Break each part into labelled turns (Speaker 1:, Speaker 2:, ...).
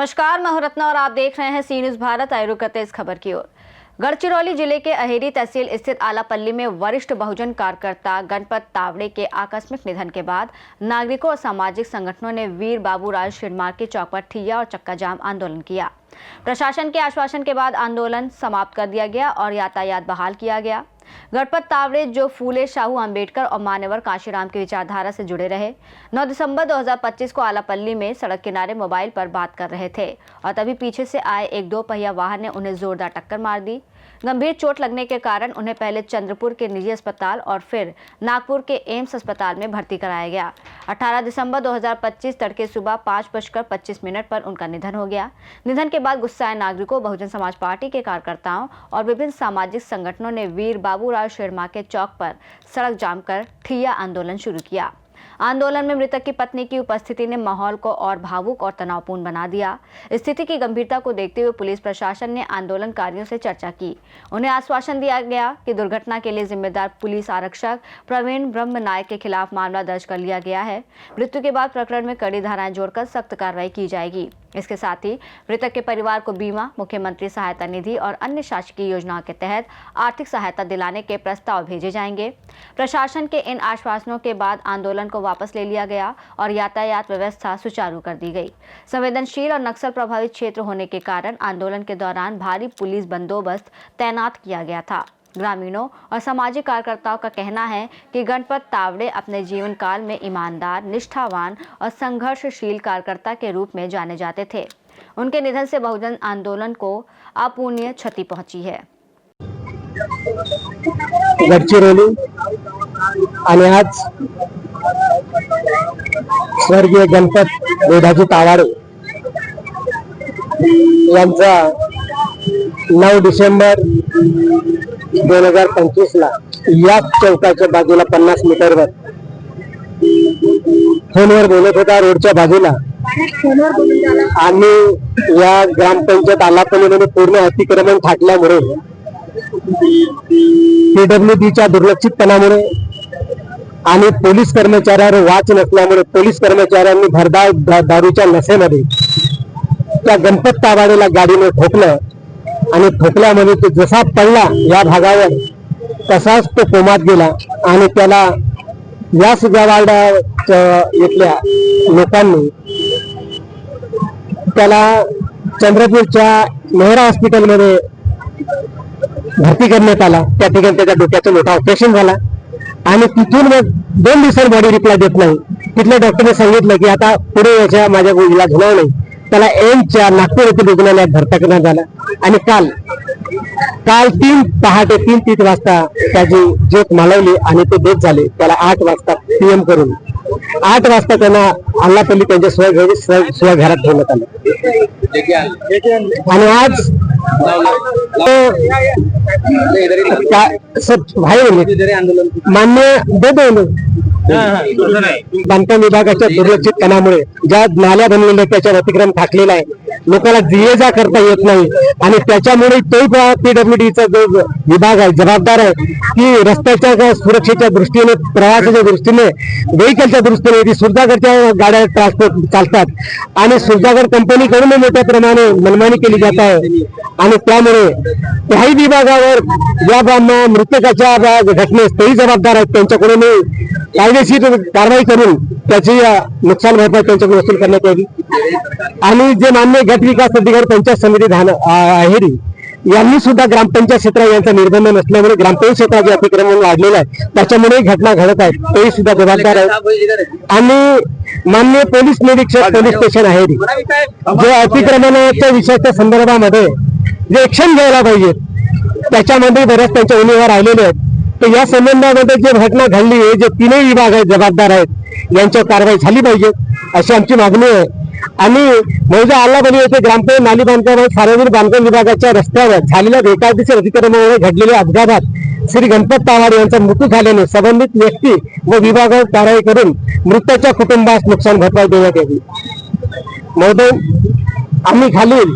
Speaker 1: नमस्कार, मैं हूं रत्ना और आप देख रहे हैं सी न्यूज भारत। आए रुक करते इस खबर की ओर। गढ़चिरौली जिले के अहेरी तहसील स्थित आलापल्ली में वरिष्ठ बहुजन कार्यकर्ता गणपत तावड़े के आकस्मिक निधन के बाद नागरिकों और सामाजिक संगठनों ने वीर बाबूराज शिरमार्के चौक पर ठिया और चक्का जाम आंदोलन किया। प्रशासन के आश्वासन के बाद आंदोलन समाप्त कर दिया गया और यातायात बहाल किया गया। गणपत तावड़े जो फूले शाहू अंबेडकर और मान्यवर काशीराम की विचारधारा से जुड़े रहे, 9 दिसंबर 2025 को आलापल्ली में सड़क किनारे मोबाइल पर बात कर रहे थे और तभी पीछे से आए एक 2 पहिया वाहन ने उन्हें जोरदार टक्कर मार दी। गंभीर चोट लगने के कारण उन्हें पहले चंद्रपुर के निजी अस्पताल और फिर नागपुर के एम्स अस्पताल में भर्ती कराया गया। 18 दिसंबर 2025 तड़के सुबह 5:25 पर उनका निधन हो गया। निधन के बाद गुस्साए नागरिकों, बहुजन समाज पार्टी के कार्यकर्ताओं और विभिन्न सामाजिक संगठनों ने वीर बाबूराज शिरमार्के चौक पर सड़क जाम कर ठिया आंदोलन शुरू किया। आंदोलन में मृतक की पत्नी की उपस्थिति ने माहौल को और भावुक और तनावपूर्ण बना दिया। स्थिति की गंभीरता को देखते हुए पुलिस प्रशासन ने आंदोलनकारियों से चर्चा की। उन्हें आश्वासन दिया गया कि दुर्घटना के लिए जिम्मेदार पुलिस आरक्षक प्रवीण ब्रह्म नायक के खिलाफ मामला दर्ज कर लिया गया है। मृत्यु के बाद प्रकरण में कड़ी धाराएं जोड़कर सख्त कार्रवाई की जाएगी। इसके साथ ही मृतक के परिवार को बीमा, मुख्यमंत्री सहायता निधि और अन्य शासकीय योजनाओं के तहत आर्थिक सहायता दिलाने के प्रस्ताव भेजे जाएंगे। प्रशासन के इन आश्वासनों के बाद आंदोलन को वापस ले लिया गया और यातायात व्यवस्था सुचारू कर दी गई। संवेदनशील और नक्सल प्रभावित क्षेत्र होने के कारण आंदोलन के दौरान भारी पुलिस बंदोबस्त तैनात किया गया था। ग्रामीणों और सामाजिक कार्यकर्ताओं का कहना है कि गणपत तावड़े अपने जीवन काल में ईमानदार, निष्ठावान और संघर्षशील कार्यकर्ता के रूप में जाने जाते थे। उनके निधन से बहुजन आंदोलन को अपूरणीय क्षति पहुंची है।
Speaker 2: गडचिरोली आणि आज स्वर्गीय गणपत वेदाजी तावाडे यांचा 9 डिसेंबर 2025 ला या चौकाच्या बाजूला 50 मीटरवर फोनवर बोलत होता रोडच्या बाजूला आणि या ग्रामपंचायत आलापल्लीमध्ये पूर्ण अतिक्रमण थाटल्यामुळे पीडब्ल्यूडीच्या दुर्लक्षितपणामुळे आणि पोलीस कर्मचाऱ्यावर वाच नसल्यामुळे पोलीस कर्मचाऱ्यांनी भरधाव दारूच्या नशेमध्ये त्या गणपत तावाडेला गाडीने ठोकलं आणि ठोकल्यामध्ये तो जसा पडला या भागावर तसाच तो कोमात गेला आणि त्याला या सुगावाडा इथल्या लोकांनी त्याला चंद्रपूरच्या मेहरा हॉस्पिटलमध्ये भरती करण्यात आला। त्या ठिकाणी त्याच्या डोक्याचं मोठं ऑपरेशन झाला आणि तिथून मग 2 दिवसांनी बॉडी रिप्लाय देत नाही। तिथल्या डॉक्टरने सांगितलं की आता पुढे याच्या माझ्या इलाज होणार नाही। त्याला एम्सच्या नागपूर येथील रुग्णालयात भरती करण्यात आला आणि काल 3:30 वाजता त्याची ज्योत मालवली आणि ते डेथ झाले। त्याला 8 वाजता पीएम करून 8 वाजता त्यांना आलापल्ली त्यांच्या स्वघरात ठेवण्यात आलं आणि आज मान्य बांधकाम विभागाच्या दुर्लक्षितपणामुळे ज्या नाल्या बनलेल्या त्याच्यावर अतिक्रमण थाकलेला आहे, लोकांना ये जा करता येत नाही आणि त्याच्यामुळे तो पीडब्ल्यूडीचा जो विभाग आहे जबाबदार आहे की रस्त्याच्या सुरक्षेच्या दृष्टीने, प्रवासाच्या दृष्टीने, व्हेकलच्या दृष्टीने ती सुरजागडच्या गाड्या ट्रान्सपोर्ट चालतात आणि सुरजागड कंपनीकडून मोठ्या प्रमाणे मनमानी केली जात आहे आणि त्यामुळे त्याही विभागावर या मृतकाच्या घटनेस तेही जबाबदार आहेत। त्यांच्याकडून कायदेशीर कारवाई करून त्याची नुकसान भरपाई त्यांच्याकडून वसूल करण्यात यावी आणि जे मान्य गट विकास अधिकारी पंचायत समिती अहेरी यांनी सुद्धा ग्रामपंचायत क्षेत्र यांचा निर्बंध नसल्यामुळे ग्रामपंचायत क्षेत्राचे अतिक्रमण वाढलेलं आहे, त्याच्यामुळे घटना घडत आहेत, तेही सुद्धा जबाबदार आहेत आणि मान्य पोलीस निरीक्षक पोलीस स्टेशन अहेरी जे अतिक्रमणाच्या विषयाच्या संदर्भामध्ये जे ऍक्शन घ्यायला पाहिजे त्याच्यामध्ये बऱ्याच त्यांच्या उमेदवार राहिलेले आहेत। तर या संबंधामध्ये जे घटना घडली आहे, जे 3 विभाग आहेत जबाबदार आहेत, यांच्यावर कारवाई झाली पाहिजे अशी आमची मागणी आहे। आणि मौजा आलापल्ली येथे ग्रामपंचायत नाली बांधकाम सार्वजनिक बांधकाम विभागाच्या रस्त्यावर झालेल्या बेकायदेशीर अतिक्रमणामुळे घडलेल्या अपघातात श्री गणपत तावाडे यांचा मृत्यू झाल्याने संबंधित व्यक्ती व विभागावर कारवाई करून मृताच्या कुटुंबास नुकसान भरपाई देण्यात यावी। महोदय, आम्ही खालील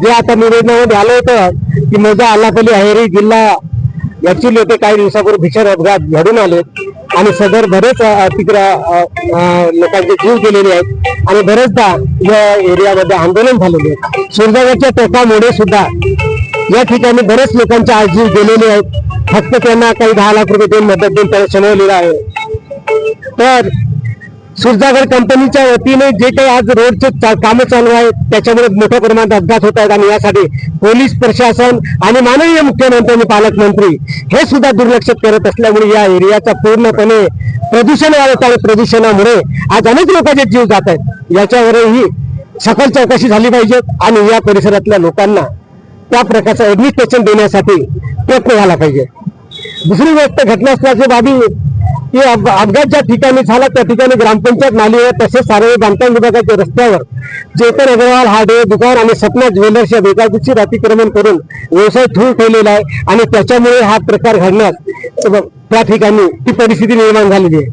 Speaker 2: जे आता निवेदनामध्ये आलं होतं की मौजा आलापल्ली अहेरी जिल्हा ऍक्च्युअली होते काही दिवसापूर्वी भीषण अपघात घडून आले आणि सदर बरेच लोकांचे जीव गेलेले आहेत आणि बरेचदा या एरियामध्ये आंदोलन झालेले आहे. सुरजागडच्या टोकामुळे सुद्धा या ठिकाणी बरेच लोकांचे आज जीव गेलेले आहेत. फक्त त्यांना काही 10 लाख रुपये देऊन मदत देऊन त्याला शमवलेलं आहे. तर सुरजागड कंपनीच्या वतीने जे काही आज रोडचे कामं चालू आहेत त्याच्यामुळे मोठ्या प्रमाणात अपघात होत आहेत आणि यासाठी पोलीस प्रशासन आणि माननीय मुख्यमंत्री आणि पालकमंत्री हे सुद्धा दुर्लक्ष करत असल्यामुळे या एरियाचा पूर्णपणे प्रदूषण वाढत आहे. प्रदूषणामुळे आज अनेक लोकांचे जीव जात आहेत. याच्यावरही सखोल चौकशी झाली पाहिजे आणि या परिसरातल्या लोकांना त्या प्रकारचं ऍडमिनिस्ट्रेशन देण्यासाठी प्रयत्न झाला पाहिजे. दुसरी गोष्ट घटनास्थळाची बाबी की अपघात ज्या ठिकाणी झाला त्या ठिकाणी ग्रामपंचायत नालीवर तसेच सार्वजनिक बांधकाम विभागाच्या रस्त्यावर चेतन अग्रवाल हार्डवेअर दुकान आणि सपना ज्वेलर्सच्या बेकायदेशीर अतिक्रमण करून व्यवसाय ठेवून ठेवलेला आहे आणि त्याच्यामुळे हा प्रकार घडण्यास त्या ठिकाणी ती परिस्थिती निर्माण झालेली आहे.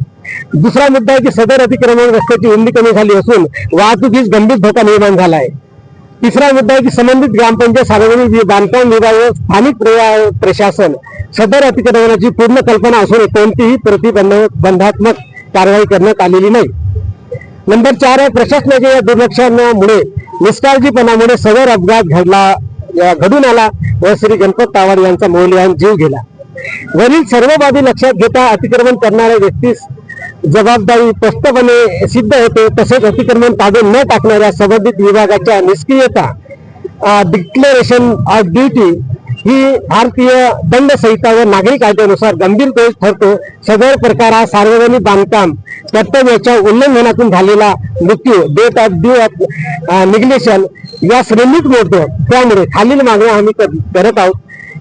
Speaker 2: दुसरा मुद्दा आहे की सदर अतिक्रमण रस्त्याची रुंदी कमी झाली असून वाहतुकीस गंभीर धोका निर्माण झाला आहे. तिसरा मुद्दा आहे की संबंधित ग्रामपंचायत सार्वजनिक बांधकाम विभाग व स्थानिक प्रशासन सदर अतिक्रमणाची पूर्ण कल्पना असून कोणतीही प्रतिबंधात्मक कारवाई करण्यात आलेली नाही. नंबर 4 आहे प्रशासनाच्या या दुर्लक्षामुळे निष्काळजीपणामुळे सदर अपघात घडून आला व श्री गणपत तावड यांचा मौल्यवान जीव गेला. वरील सर्व बाबी लक्षात घेता अतिक्रमण करणाऱ्या व्यक्तीस जबाबदारी स्पष्टपणे सिद्ध होते. तसेच अतिक्रमण काढून न टाकणाऱ्या संबंधित विभागाच्या निष्क्रियता डिक्लेरेशन ऑफ ड्युटी ही भारतीय दंड संहिता व नागरिक कायद्यानुसार गंभीर दोष ठरतो. सदर प्रकार हा सार्वजनिक बांधकाम कर्तव्याच्या उल्लंघनातून झालेला मृत्यू डेट ऑफ ड्यू ऑफ निग्लेशन या श्रेणीत मोडतो. त्यामुळे खालील मागण्या आम्ही करत आहोत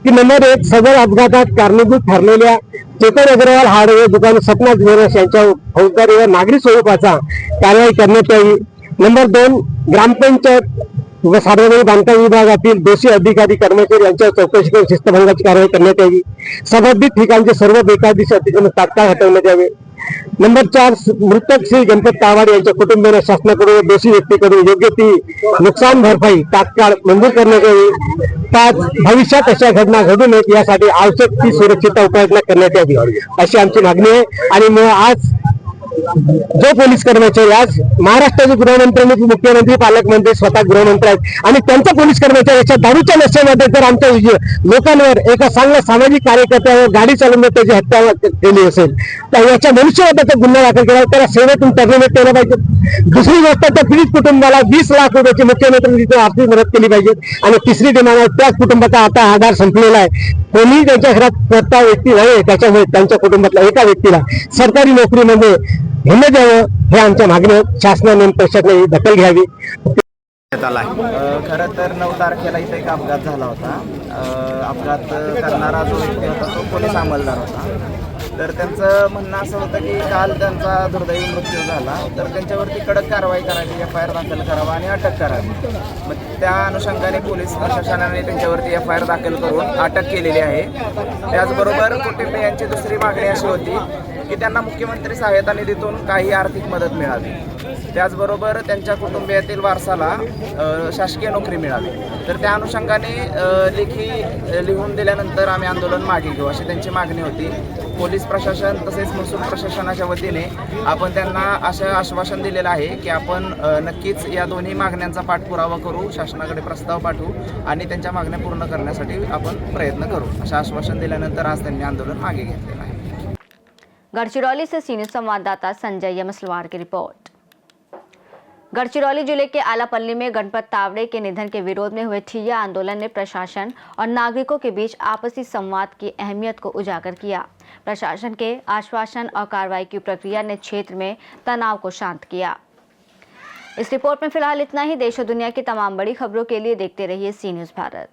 Speaker 2: की नंबर 1 सदर अपघातात कारणीभूत ठरलेल्या चेतन अग्रवाल हार्डवेअर दुकान सपना ज्वेलर्स यांच्या फौजदारी व नागरी स्वरूपाचा कारवाई करण्यात यावी. नंबर 2 ग्रामपंचायत व सार्वजनिक बांधकाम विभागातील दोषी अधिकारी कर्मचारी यांच्या चौकशी करून शिस्तभंगाची कारवाई करण्यात यावी. संबंधित ठिकाणचे सर्व बेकायदेशीर अतिक्रमण तात्काळ हटवण्यात यावे. नंबर 4 मृतक श्री गणपत तावड यांच्या कुटुंबियांना शासनाकडून व दोषी व्यक्तीकडून योग्य ती नुकसान भरपाई तात्काळ मंजूर करण्यात यावी. 5 भविष्यात अशा घटना घडू नयेत यासाठी आवश्यक ती सुरक्षितता उपाययोजना करण्यात यावी अशी आमची मागणी आहे. आणि मग आज जो पोलीस कर्मचारी आज महाराष्ट्राचे गृहमंत्री मुख्यमंत्री पालकमंत्री स्वतः गृहमंत्री आहेत आणि त्यांचा पोलीस कर्मचारी याच्या दारूच्या नशेमध्ये जर आमच्या लोकांवर एका चांगल्या सामाजिक कार्यकर्त्यावर गाडी चालवून त्याची हत्या केली असेल तर याच्या मनुष्यवधाचा गुन्हा दाखल केला त्याला सेवेतून टर्मिनेट केलं पाहिजे. दुसरी गोष्ट त्या पीडित कुटुंबाला 20 लाख रुपयाची मुख्यमंत्र्यांनी आर्थिक मदत केली पाहिजे. आणि तिसरी डिमांड आहे त्याच कुटुंबाचा आता आधार संपलेला आहे. कोणी त्यांच्या घरात स्वतः व्यक्ती नाही त्याच्यामुळे त्यांच्या कुटुंबातल्या एका व्यक्तीला सरकारी नोकरीमध्ये घेणं द्यावं हे आमच्या मागणी. शासनाने प्रशासनाने दखल घ्यावी.
Speaker 3: खरं तर 9 तारखेला इथे एक अपघात झाला होता. अपघात करणारा जो व्यक्ती होता तो पोलीस अंमलदार होता. तर त्यांचं म्हणणं असं होतं की काल त्यांचा दुर्दैवी मृत्यू झाला तर त्यांच्यावरती कडक कारवाई करावी, FIR दाखल करावा आणि अटक करावी. मग त्या अनुषंगाने पोलीस प्रशासनाने त्यांच्यावरती FIR दाखल करून अटक केलेली आहे. त्याचबरोबर कुटुंबियांची दुसरी मागणी अशी होती की त्यांना मुख्यमंत्री सहायता निधीतून काही आर्थिक मदत मिळावी. त्याचबरोबर त्यांच्या कुटुंबियातील वारसाला शासकीय नोकरी मिळावी. तर त्या अनुषंगाने लेखी लिहून दिल्यानंतर आम्ही आंदोलन मागे घेऊ अशी त्यांची मागणी होती. पोलीस प्रशासन तसेच महसूल प्रशासनाच्या वतीने आपण त्यांना असं आश्वासन दिलेलं आहे की आपण नक्कीच या दोन्ही मागण्यांचा पाठपुरावा करू, शासनाकडे प्रस्ताव पाठवू आणि त्यांच्या मागण्या पूर्ण करण्यासाठी आपण प्रयत्न करू असं आश्वासन दिल्यानंतर आज त्यांनी आंदोलन मागे घेतलेलं आहे.
Speaker 1: गढ़चिरौली से सीनियर संवाददाता संजय यमसलवार की रिपोर्ट। गढ़चिरौली जिले के आलापल्ली में गणपत तावड़े के निधन के विरोध में हुए ठिय्या आंदोलन ने प्रशासन और नागरिकों के बीच आपसी संवाद की अहमियत को उजागर किया। प्रशासन के आश्वासन और कार्रवाई की प्रक्रिया ने क्षेत्र में तनाव को शांत किया। इस रिपोर्ट में फिलहाल इतना ही। देश और दुनिया की तमाम बड़ी खबरों के लिए देखते रहिए सी न्यूज़ भारत।